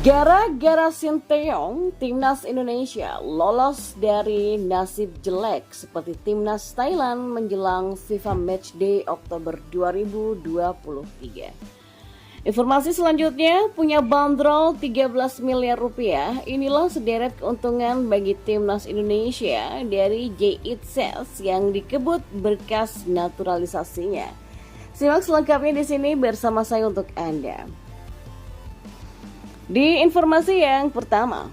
Gara-gara Sinteyong, timnas Indonesia lolos dari nasib jelek seperti timnas Thailand menjelang FIFA Matchday Oktober 2023. Informasi selanjutnya, punya bandrol 13 miliar rupiah. Inilah sederet keuntungan bagi timnas Indonesia dari JITSES yang dikebut berkas naturalisasinya. Simak selengkapnya di sini bersama saya untuk Anda. Di informasi yang pertama,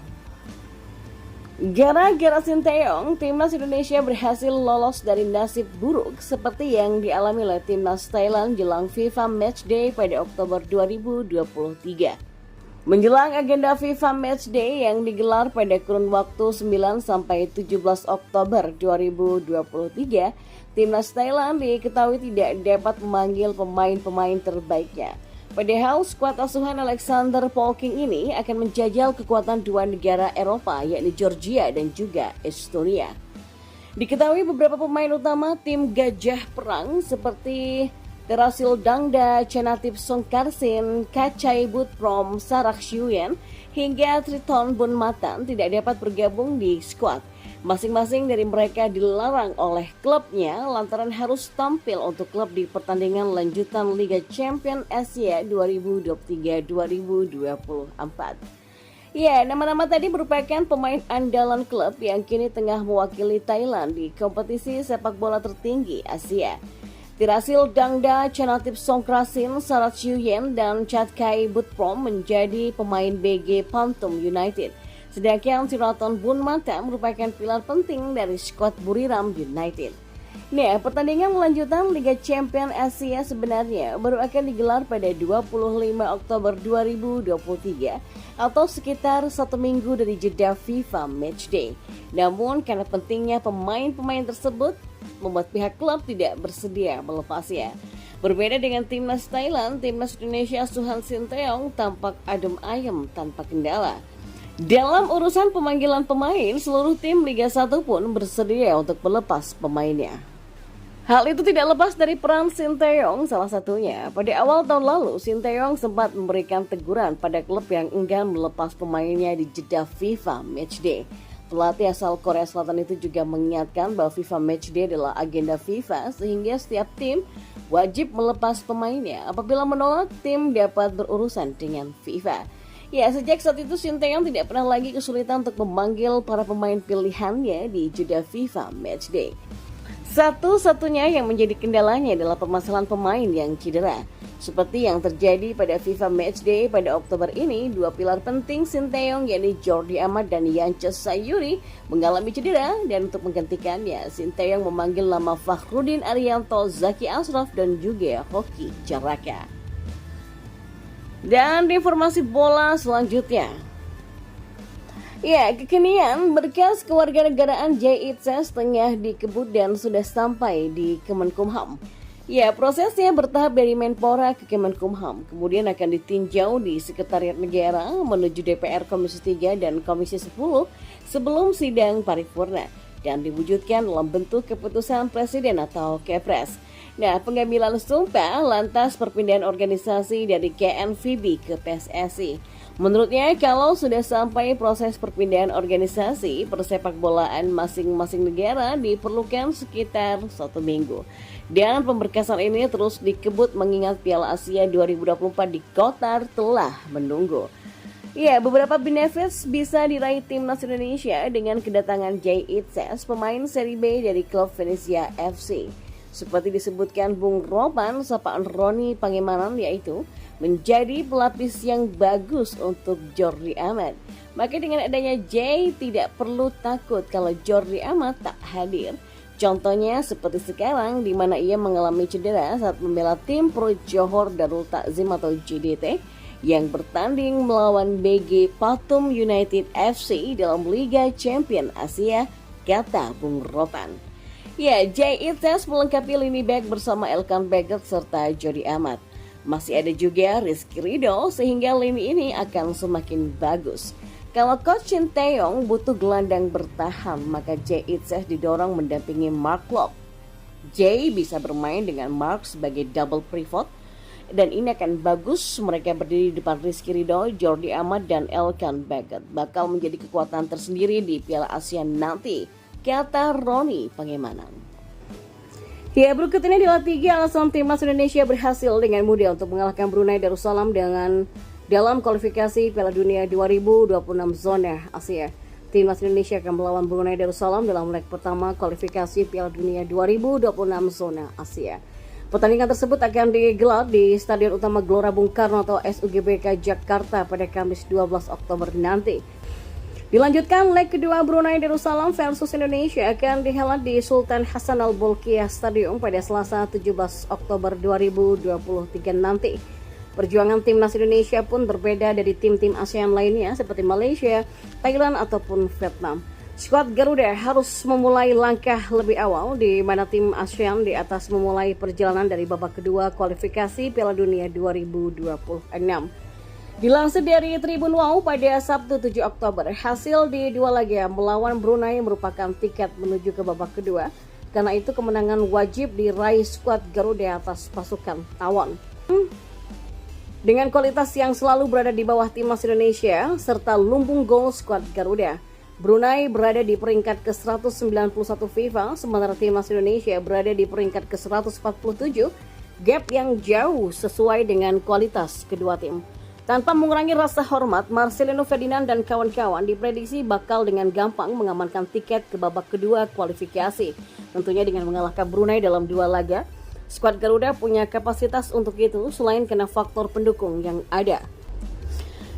gara-gara Sinteyong, timnas Indonesia berhasil lolos dari nasib buruk seperti yang dialami oleh timnas Thailand jelang FIFA Matchday pada Oktober 2023. Menjelang agenda FIFA Matchday yang digelar pada kurun waktu 9 sampai 17 Oktober 2023, timnas Thailand diketahui tidak dapat memanggil pemain-pemain terbaiknya. Padahal skuad asuhan Alexander Polking ini akan menjajal kekuatan dua negara Eropa yakni Georgia dan juga Estonia. Diketahui beberapa pemain utama tim Gajah Perang seperti Terasil Dangda, Chanatip Songkarsin, Kachai Butprom, Sarak Shuyen hingga Triton Bunmatan tidak dapat bergabung di skuad. Masing-masing dari mereka dilarang oleh klubnya lantaran harus tampil untuk klub di pertandingan lanjutan Liga Champions Asia 2023-2024. Ya, nama-nama tadi merupakan pemain andalan klub yang kini tengah mewakili Thailand di kompetisi sepak bola tertinggi Asia. Tirasil Dangda, Chanatip Songkrasin, Sarat Shuyen, dan Chatkai Butprom menjadi pemain BG Pantum United. Sedangkan Triton Bunmata merupakan pilar penting dari skuad Buriram United. Nah, pertandingan lanjutan Liga Champions Asia sebenarnya baru akan digelar pada 25 Oktober 2023 atau sekitar 1 minggu dari jeda FIFA Matchday. Namun karena pentingnya pemain-pemain tersebut membuat pihak klub tidak bersedia melepasnya. Berbeda dengan timnas Thailand, timnas Indonesia asuhan Sinteyong tampak adem ayem tanpa kendala. Dalam urusan pemanggilan pemain, seluruh tim Liga 1 pun bersedia untuk melepas pemainnya. Hal itu tidak lepas dari peran Sinteyong salah satunya. Pada awal tahun lalu, Sinteyong sempat memberikan teguran pada klub yang enggan melepas pemainnya di jeda FIFA Matchday. Pelatih asal Korea Selatan itu juga mengingatkan bahwa FIFA Matchday adalah agenda FIFA sehingga setiap tim wajib melepas pemainnya. Apabila menolak, tim dapat berurusan dengan FIFA. Ya, sejak saat itu Sinteyong tidak pernah lagi kesulitan untuk memanggil para pemain pilihannya di jeda FIFA Matchday. Satu-satunya yang menjadi kendalanya adalah permasalahan pemain yang cedera. Seperti yang terjadi pada FIFA Matchday pada Oktober ini, dua pilar penting Sinteyong yakni Jordi Amat dan Yance Sayuri mengalami cedera dan untuk menggantikannya, Sinteyong memanggil nama Fakhrudin Arianto, Zaki Ashraf dan juga Hoki Caraka. Dan di informasi bola selanjutnya, ya, kekinian berkas kewarganegaraan JITSES tengah dikebut dan sudah sampai di Kemenkumham. Ya, prosesnya bertahap dari Menpora ke Kemenkumham, kemudian akan ditinjau di Sekretariat Negara menuju DPR Komisi 3 dan Komisi 10 sebelum sidang paripurna dan diwujudkan dalam bentuk keputusan Presiden atau Kepres. Nah, pengambilan sumpah lantas perpindahan organisasi dari KNVB ke PSSI. Menurutnya, kalau sudah sampai proses perpindahan organisasi, persepak bolaan masing-masing negara diperlukan sekitar 1 minggu. Dan pemberkasan ini terus dikebut mengingat Piala Asia 2024 di Qatar telah menunggu. Ya, beberapa benefits bisa diraih timnas Indonesia dengan kedatangan JITSES, pemain seri B dari klub Venezia FC. Seperti disebutkan Bung Ropan, sapaan Roni Pangemanan yaitu menjadi pelapis yang bagus untuk Jordi Amat. Maka dengan adanya J tidak perlu takut kalau Jordi Amat tak hadir. Contohnya seperti sekarang di mana ia mengalami cedera saat membela tim Pro Johor Darul Takzim atau JDT yang bertanding melawan BG Pathum United FC dalam Liga Champions Asia, kata Bung Ropan. Ya, JITSES melengkapi lini back bersama Elkan Baggett serta Jordi Amat. Masih ada juga Rizky Ridho sehingga lini ini akan semakin bagus. Kalau Coach Sinteyong butuh gelandang bertahan, maka JITSES didorong mendampingi Mark Klok. J bisa bermain dengan Mark sebagai double pivot. dan ini akan bagus. Mereka berdiri di depan Rizky Ridho, Jordi Amat, dan Elkan Baggett. Bakal menjadi kekuatan tersendiri di Piala Asia nanti, kata Roni Pangemanan. Ya, berikut ini adalah 3 alasan timnas Indonesia berhasil dengan mudah untuk mengalahkan Brunei Darussalam dalam kualifikasi Piala Dunia 2026 zona Asia. Timnas Indonesia akan melawan Brunei Darussalam dalam leg pertama kualifikasi Piala Dunia 2026 zona Asia. Pertandingan tersebut akan digelar di Stadion Utama Gelora Bung Karno atau SUGBK Jakarta pada Kamis 12 Oktober nanti. Dilanjutkan, leg kedua Brunei Darussalam versus Indonesia akan dihelat di Sultan Hasan Al Bolkiah Stadium pada Selasa 17 Oktober 2023 nanti. Perjuangan timnas Indonesia pun berbeda dari tim-tim ASEAN lainnya seperti Malaysia, Thailand ataupun Vietnam. Skuad Garuda harus memulai langkah lebih awal, di mana tim ASEAN di atas memulai perjalanan dari babak kedua kualifikasi Piala Dunia 2026. Dilansir dari Tribun Wow pada Sabtu 7 Oktober, hasil di 2 laga melawan Brunei merupakan tiket menuju ke babak kedua. Karena itu kemenangan wajib diraih skuad Garuda atas pasukan tawon. Dengan kualitas yang selalu berada di bawah timnas Indonesia serta lumbung gol skuad Garuda, Brunei berada di peringkat ke-191 FIFA, sementara timnas Indonesia berada di peringkat ke-147, gap yang jauh sesuai dengan kualitas kedua tim. Tanpa mengurangi rasa hormat, Marcelino Ferdinand dan kawan-kawan diprediksi bakal dengan gampang mengamankan tiket ke babak kedua kualifikasi. Tentunya dengan mengalahkan Brunei dalam 2 laga. Skuad Garuda punya kapasitas untuk itu selain karena faktor pendukung yang ada.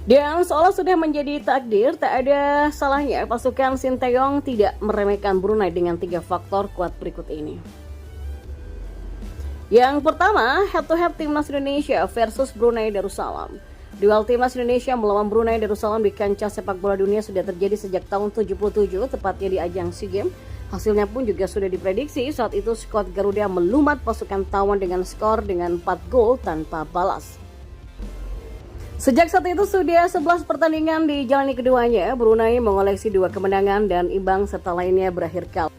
Dan seolah sudah menjadi takdir, tak ada salahnya pasukan Sinteyong tidak meremehkan Brunei dengan 3 faktor kuat berikut ini. Yang pertama, head-to-head timnas Indonesia versus Brunei Darussalam. Duel timnas Indonesia melawan Brunei Darussalam di kancah sepak bola dunia sudah terjadi sejak tahun 77, tepatnya di ajang SEA Games. Hasilnya pun juga sudah diprediksi. Saat itu skuad Garuda melumat pasukan tawon dengan skor dengan 4 gol tanpa balas. Sejak saat itu sudah 11 pertandingan dijalani keduanya. Brunei mengoleksi 2 kemenangan dan imbang serta lainnya berakhir kalah.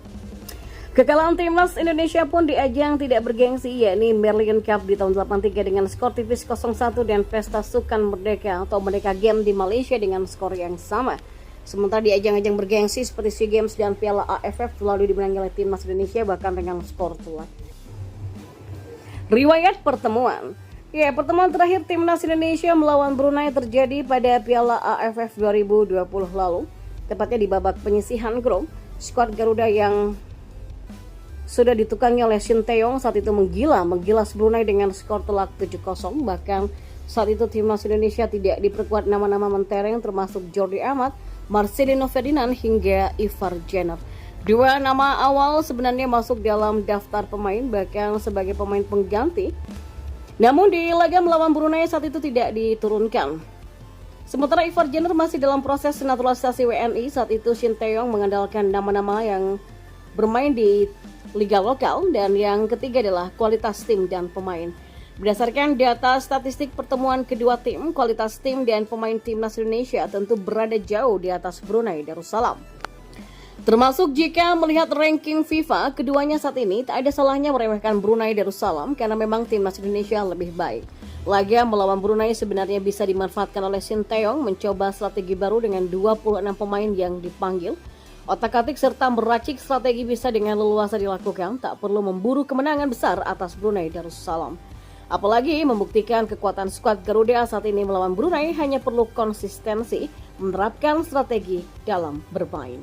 Kekalahan timnas Indonesia pun di ajang tidak bergengsi, yakni Merlion Cup di tahun 83 dengan skor tipis 0-1 dan Pesta Sukan Merdeka atau Merdeka Game di Malaysia dengan skor yang sama. Sementara di ajang-ajang bergengsi seperti SEA Games dan Piala AFF selalu dimenangi oleh timnas Indonesia bahkan dengan skor telak. Riwayat pertemuan. Ya, pertemuan terakhir timnas Indonesia melawan Brunei terjadi pada Piala AFF 2020 lalu, tepatnya di babak penyisihan grup. Skuad Garuda yang sudah ditukangi oleh Sinteyong saat itu menggilas Brunei dengan skor telak 7-0. Bahkan saat itu timnas Indonesia tidak diperkuat nama-nama mentereng termasuk Jordi Amat, Marcelino Ferdinand hingga Ivar Jenner. 2 nama awal sebenarnya masuk dalam daftar pemain bahkan sebagai pemain pengganti. Namun di laga melawan Brunei saat itu tidak diturunkan. Sementara Ivar Jenner masih dalam proses naturalisasi WNI, saat itu Sinteyong mengandalkan nama-nama yang bermain di liga lokal, dan yang ketiga adalah kualitas tim dan pemain. Berdasarkan data statistik pertemuan kedua tim, kualitas tim dan pemain timnas Indonesia tentu berada jauh di atas Brunei Darussalam. Termasuk jika melihat ranking FIFA, keduanya saat ini tak ada salahnya meremehkan Brunei Darussalam karena memang timnas Indonesia lebih baik. Laga melawan Brunei sebenarnya bisa dimanfaatkan oleh Sinteyong mencoba strategi baru dengan 26 pemain yang dipanggil. Otak-atik serta meracik strategi bisa dengan leluasa dilakukan, tak perlu memburu kemenangan besar atas Brunei Darussalam. Apalagi membuktikan kekuatan skuad Garuda saat ini melawan Brunei hanya perlu konsistensi menerapkan strategi dalam bermain.